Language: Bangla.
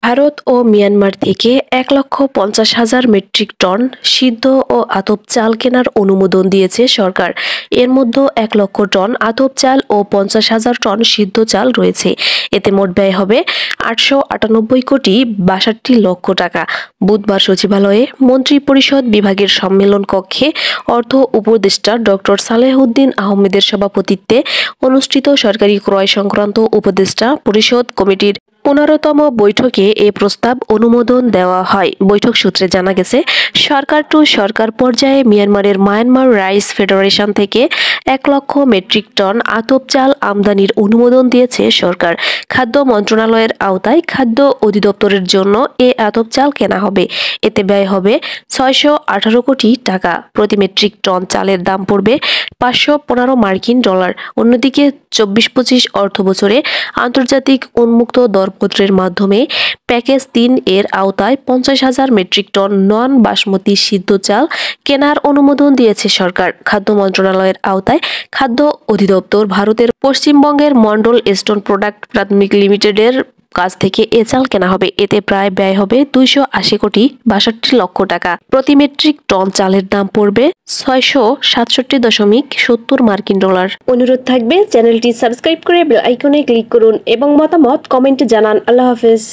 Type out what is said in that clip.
ভারত ও মিয়ানমার থেকে 1,50,000 মেট্রিক টন সিদ্ধ ও আতপ চাল কেনার অনুমোদন দিয়েছে সরকার। এর মধ্যে 1 লক্ষ টন আতপ চাল ও 50,000 টন সিদ্ধ চাল রয়েছে। এতে মোট ব্যয় হবে 898 কোটি 62 লক্ষ টাকা। বুধবার সচিবালয়ে মন্ত্রিপরিষদ বিভাগের সম্মেলন কক্ষে অর্থ উপদেষ্টা ডক্টর সালেহউদ্দিন আহমেদের সভাপতিত্বে অনুষ্ঠিত সরকারি ক্রয় সংক্রান্ত উপদেষ্টা পরিষদ কমিটির 15তম বৈঠকে এ প্রস্তাব অনুমোদন দেওয়া হয়। বৈঠক সূত্রে জানা গেছে, সরকার টু সরকার পর্যায়ে মিয়ানমারের মায়ানমার রাইস ফেডারেশন থেকে 1 লক্ষ মেট্রিক টন আতপ চাল আমদানির অনুমোদন দিয়েছে সরকার। খাদ্য মন্ত্রণালয়ের আওতায় খাদ্য অধিদপ্তরের জন্য এ আতপ চাল কেনা হবে। এতে ব্যয় হবে 618 কোটি টাকা। প্রতি মেট্রিক টন চালের দাম পড়বে 515 মার্কিন ডলার। অন্যদিকে 24-25 অর্থবছরে আন্তর্জাতিক উন্মুক্ত দরপত্রের মাধ্যমে প্যাকেজ 3 এর আওতায় 50,000 মেট্রিক টন নন বাসমতি সিদ্ধ চাল কেনার অনুমোদন দিয়েছে সরকার। খাদ্য মন্ত্রণালয়ের আওতায় খাদ্য অধিদপ্তর ভারতের পশ্চিমবঙ্গের মন্ডল স্টোন প্রোডাক্ট প্রাথমিক লিমিটেডের কাছ থেকে এ চাল কেনা হবে। এতে প্রায় ব্যয় হবে 280 কোটি 62 লক্ষ টাকা। প্রতি মেট্রিক টন চালের দাম পড়বে 667.70 মার্কিন ডলার। অনুরোধ থাকবে চ্যানেলটি সাবস্ক্রাইব করে বেল আইকনে ক্লিক করুন এবং মতামত কমেন্টে জানান। আল্লাহ হাফেজ।